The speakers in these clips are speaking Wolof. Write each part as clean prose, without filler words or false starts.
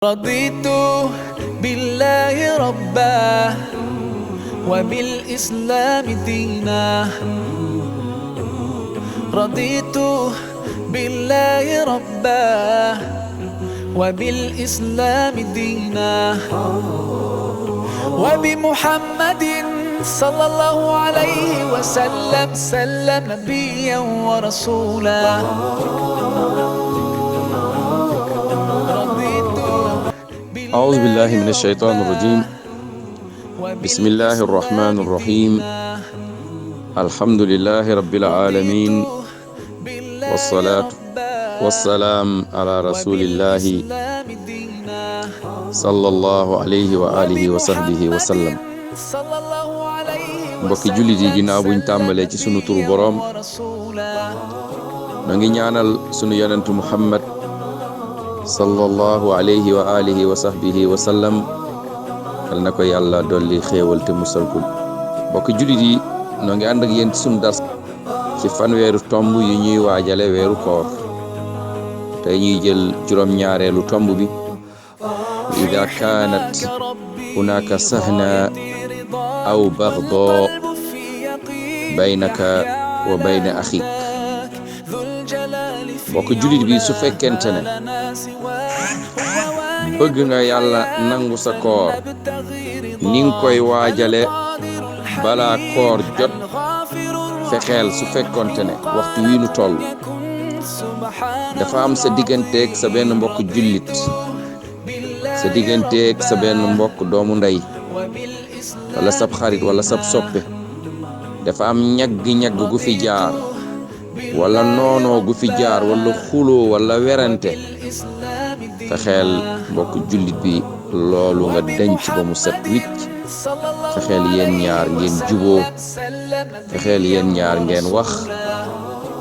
رضيت بالله ربا وبالإسلام دينا رضيت بالله ربا وبالإسلام دينا وبمحمد صلى الله عليه وسلم نبيا ورسولا أعوذ بالله من الشيطان الرجيم بسم الله الرحمن الرحيم الحمد لله رب العالمين والصلاة والسلام على رسول الله صلى الله عليه وآله وصحبه وسلم mbokki jullit yi ginnaaw buñ tàmbalee ci sunu turu boroom ma ngi ñaanal sunu yonentu Muhammad sallallahu alayhi wa alihi wa sahbihi wa sallam yal na ko yàlla dolli xéewal te musal ko mbokki jullit yi noo ngi ànd ak yéen ci sunu dars ci fanweeru tomb yu ñuy waajale weeru koor tey ñuy jël juróom-ñaareelu tomb bi ida kaanat hunaka sahna aw baghdoo baynaka wa bayna axik mbokk jullit bi su fekkente ne bëgg nga yàlla nangu sa koor ni nga koy waajale balaa koor jot fexeel su fekkonte ne waxtu wi nu toll dafa am sa digganteeg sa benn mbokk jullit sa digganteeg sa benn mbokk doomu ndey wala sab xarit wala sab soppe dafa am ñagg-ñagg gu fi jaar wala noonoo gu fi jaar wala xuloo wala werante fexeel mbokk jullit bi loolu nga denc ba mu set wicc fexeel yéen ñaar ngeen juboo fexeel yéen ñaar ngeen wax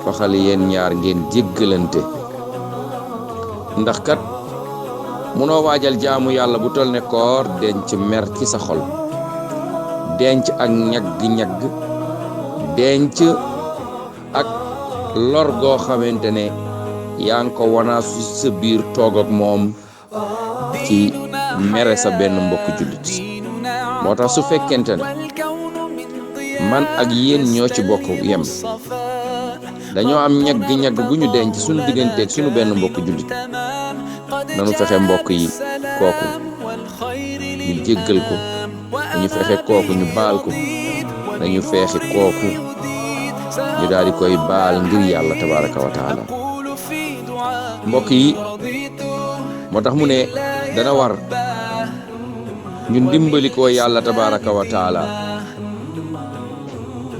fexeel yéen ñaar ngeen jéggalante ndax kat munoo waajal jaamu yàlla bu tol ne koor denc mer ci sa xol denc ak ñagg-ñagg denc ak lor goo xamante ne yaa ngi ko wanaasu sa biir toog ak moom ci mere sa benn mbokk jullit moo tax su fekkente ne man ak yéen ñoo ci bokk yem dañoo am ñagg-ñagg gu ñu denc suñu digganteeg suñu benn mbokk jullit nanu fexe mbokk yi kooku ñu jéggal ko dañu fexe kooku ñu baal ko dañu fexe kooku ñu daal di koy baal ngir yàlla tabaraka wa taala mbokk yi moo tax mu ne dana war ñu dimbali ko yàlla tabaraka wa taala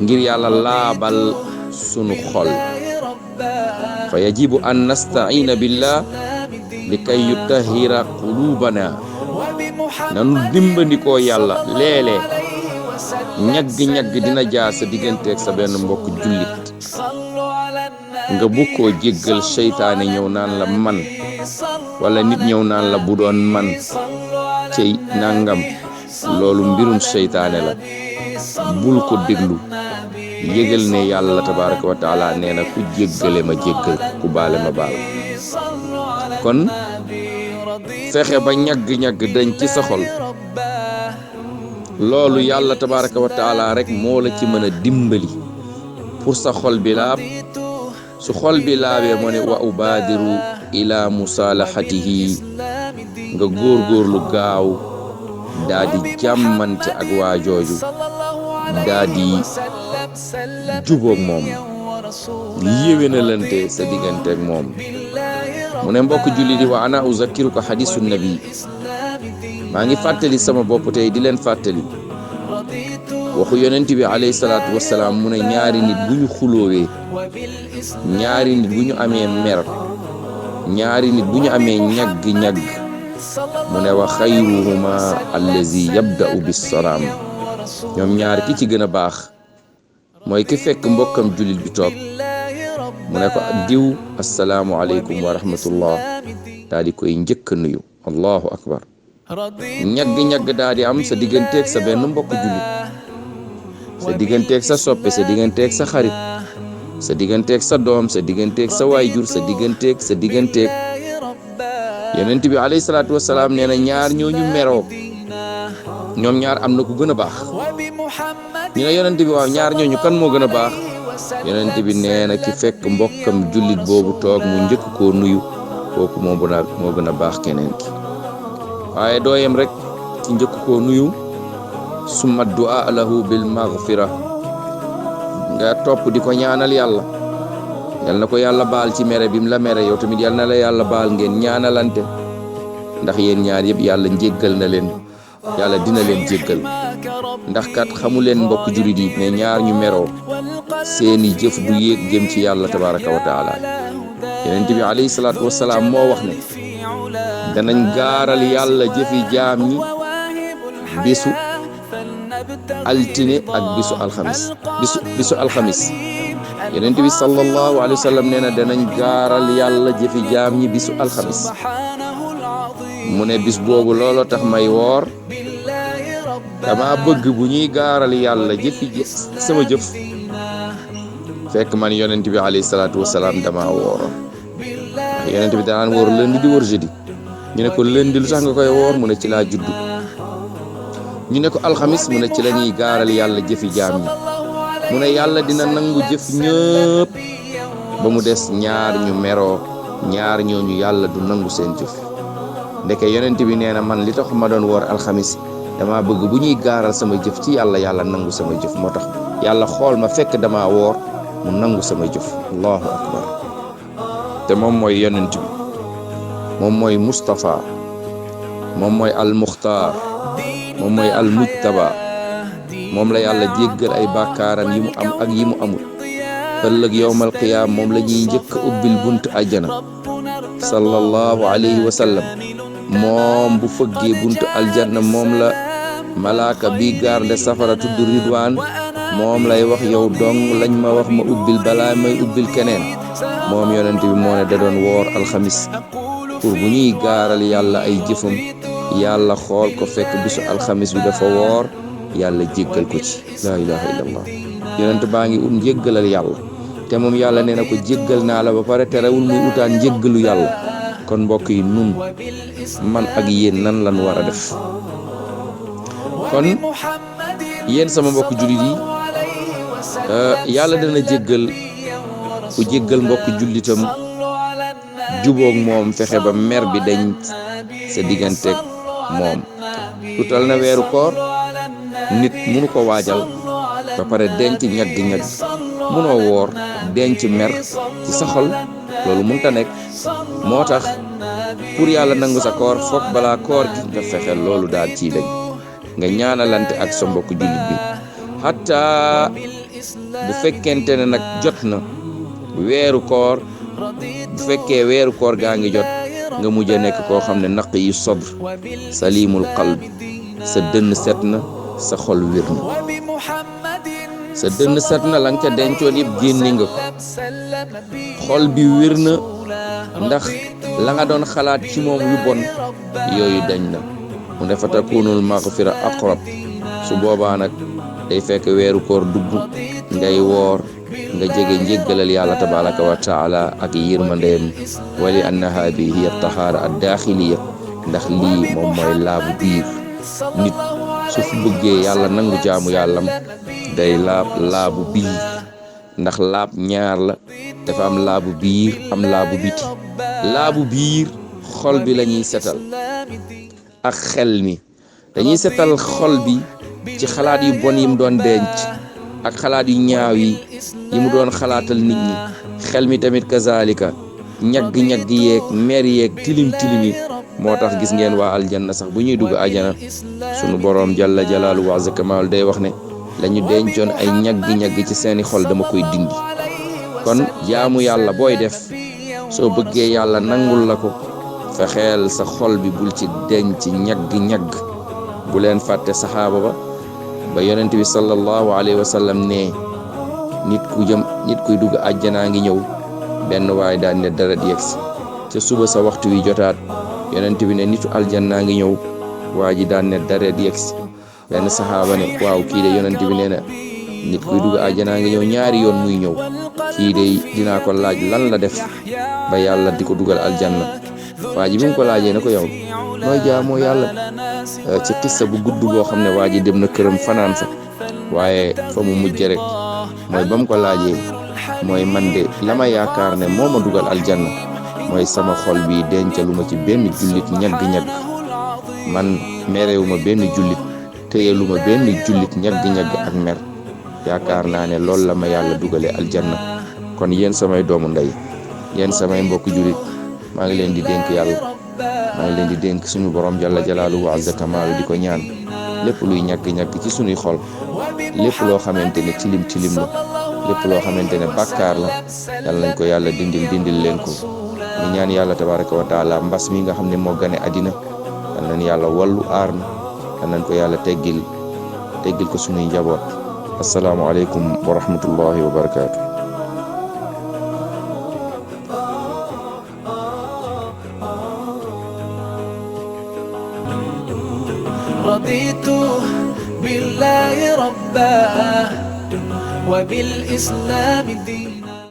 ngir yàlla laabal sunu xol fa yajibu an nasta'ina billah li kay yutahhira qulubana nanu dimbandikoo yàlla léeg-léeg ñagg-ñagg dina jaar sa digganteeg sa benn mbokk jullit nga bukkoo jéggal seytaane ñëw naan la man wala nit ñëw naan la bu doon man cey nangam loolu mbirum seytaane la bul ko déglu yëgal ne yàlla tabaraka wa taala nee na ku jéggale ma jéggal ku baale ma baal kon fexe ba ñagg-ñagg dañ ci sa xol loolu yàlla tabaraka wa taala rek moo la ci mën a dimbali pour sa xol bi laab su xol bi laabee moo ne wa ubaadiru ila musalahatihi nga góorgóorlu gaaw daa di jàmmante ak waa jooju daa di jubóog moom yéwénalante sa diggante ak moom mu ne mbokk julli di wa ana uzakkiruka hadisu nabi maa ngi fàttali sama bopp tey di leen fàttali waxu yonent bi alayhi salaatu wassalaam mu ne ñaari nit bu ñu xuloowee ñaari nit bu ñu amee mer ñaari nit bu ñu amee ñagg-ñagg mu ne wa xayruhuma allazi yabda'u bissalaam ñoom ñaar ki ci gën a baax mooy ki fekk mbokkam jullit bi toog mu ne ko diw assalaamu aleykum wa rahmatullah daal di koy njëkk a nuyu allahu akbar ñagg-ñagg daal di am sa digganteeg sa benn mbokk jullit sa digganteeg sa soppe sa digganteeg sa xarit sa digganteeg sa doom sa digganteeg sa waayjur sa digganteeg yonent bi alayhi salaatu wasalaam nee na ñaar ñooñu meroo ñoom ñaar am na ku gën a baax ñu ne yonent bi waaw ñaar ñooñu kan moo gën a baax yonent bi nee na ki fekk mbokkam jullit boobu toog mu njëkk koo nuyu kooku moo gën a baax keneen ki waaye dooyem rek ci njëkk koo nuyu summa du'a lahu bil maghfira nga topp di ko ñaanal yàlla yal na ko yàlla baal ci mere bi mu la mere yow tamit yal na la yàlla baal ngeen ñaanalante ndax yéen ñaar yëpp yàlla njéggal na leen yàlla dina leen jéggal ndax kat xamu leen mbokk jurit yi ne ñaar ñu meroo seeni jëf du yéeg jëm ci yàlla tabaraka wa taala yonent bi alayhi salaatu wasalaam moo wax ne danañ gaaral yàlla jëfi jaam ñi bisu altine ak bisu alxamis yonent bi sallallahu alayhi wa sallam nee na danañ gaaral yàlla jëfi jaam ñi bisu alxamis mu ne bis boobu looloo tax may woor dama bëgg bu ñuy gaaral yàlla jëfi sama jëf fekk man yonent bi alayhi salaatu wasalaam dama wooroon ndax yonent bi danaan woor lundi di woor jeudi ñu ne ko lundi lu tax nga koy woor mu ne ci laa juddu ñu ne ko alxamis mu ne ci la ñuy gaaral yàlla jëfi jaam ñi mu ne yàlla dina nangu jëf ñëpp ba mu des ñaar ñu meroo ñaar ñooñu yàlla du nangu seen jëf ndeke yonent bi nee na man li tax ma doon woor alxamis dama bëgg bu ñuy gaaral sama jëf ci yàlla nangu sama jëf moo tax yàlla xool ma fekk dama woor mu nangu sama jëf allahu akbar te moom mooy yonent bi moom mooy Mustafa moom mooy al muxtaar moom mooy al mujtaba moom la yàlla jéggal ay bàkkaaram yi mu am ak yi mu amul ëllëg yowmal qiyaam moom la ñuy njëkk a ubbil bunt àjjana sallallahu alayhi wa sallam moom bu fëggee buntu aljanna moom la malaaka bi garde safara tudd ridwaan moom lay wax yow dong lañ ma wax ma ubbil balaa may ubbil keneen moom yonent bi moo ne da doon woor alxamis pour bu ñuy gaaral yàlla ay jëfam yàlla xool ko fekk bisu alxamis bi dafa woor yàlla jéggal ko ci laa ilaha illallah yonent baa ngi njéggalal yàlla te moom yàlla nee na ko jéggal naa la ba pare terewul muy utaan njéggalu yàlla kon mbokk yi nun man ak yéen nan lan war a def kon yéen sama mbokk jullit yi yàlla dana jéggal ku jéggal mbokk jullitam jubóog moom fexe ba mer bi dañ sa digganteeg moom lu tal na weeru koor nit munu ko waajal ba pare denc ñagg-ñagg munoo woor denc mer ci sa xol loolu mënta nekk moo tax pour yàlla nangu sa koor foog balaa koor gi nga fexe loolu daal ciy dañ nga ñaanalante ak sa mbokk jullit bi hatta bu fekkente ne nag jot na weeru koor bu fekkee weeru koor gaa ngi jot nga mujj a nekk koo xam ne naq yi sabr salimul qalb sa dënn set na sa xol wér na sa dënn set na la nga ca dencoon yëpp génni nga ko xol bi wér na ndax la nga doon xalaat ci moom yu bon yooyu dañ na mu ne fa takunul maghfira aqrab su boobaa nag day fekk weeru koor dugg ngay woor nga jege njéggalal yàlla tabaraka wa taala ak yërmandeem wali annaha bi hiya tahaara ad daaxiliya ndax lii moom mooy laabu biir nit su fi bëggee yàlla nangu jaamu yàllam day laabu biir ndax laab ñaar la dafa am laabu biir am laabu biti laabu biir xol bi la ñuy setal ak xel mi dañuy setal xol bi ci xalaat yu bon yi mu doon denc ak xalaat yu ñaaw yi mu doon xalaatal nit ñi xel mi tamit kazalika ñagg-ñagg yeeg mer yeeg tilim tilimi moo tax gis ngeen waa aljanna sax bu ñuy dugg ajana sunu boroom jalla jalaalu wa azza kamal day wax ne lañu dencoon ay ñagg-ñagg ci seeni xol dama koy dindi kon jaamu yàlla booy def soo bëggee yàlla nangul la ko fexeel sa xol bi bul ci denc ñagg-ñagg bu leen fàtte saxaaba ba yonent bi sallallahu alayhi wa sallam ne nit kuy dugg àjjanaa ngi ñëw benn waay daan ne dara di yegsi ca suba sa waxtu wi jotaat yonent bi ne nitu aljannaa ngi ñëw waa ji daan ne dara di yegsi benn saxaaba ne waaw kii de yonent bi nee na nit kuy dugg àjjanaa ngi ñëw ñaari yoon muy ñëw kii de dinaa ko laaj lan la def ba yàlla di ko dugal aljanna waa ji bi mu ko laajee ne ko yow nooy jaamoo yàlla ci xissa bu gudd boo xam ne waa ji dem na këram fanaan fa waaye fa mu mujj rek mooy ba mu ko laajee mooy man de la ma yaakaar ne moo ma dugal aljanna mooy sama xol bi dencaluma ci benn jullit ñagg-ñagg man merewuma benn jullit téyeluma benn jullit ñagg-ñagg ak mer yaakaar naa ne loolu la ma yàlla dugale aljanna. kon yéen samay doomu ndey yéen samay mbokk jullit maa ngi leen di dénk yàlla maa ngi leen di dénk suñu borom jalla jalaaluhu wa azza kamaalu di ko ñaan lépp luy ñagg-ñagg ci suñuy xol lépp loo xamante ne tilim la lépp loo xamante ne bàkkaar la yàlla nañ ko yàlla dindil leen ko ñu ñaan yàlla tabaraka wa taala mbas mi nga xam ne moo gane àddina yal nañ yàlla wallu aar na yal nañ ko yàlla teggil ko suñuy njaboot. asalaamaaleykum wa rahmatullahi wa barakaatu. رضيت بالله ربا وبالإسلام دينا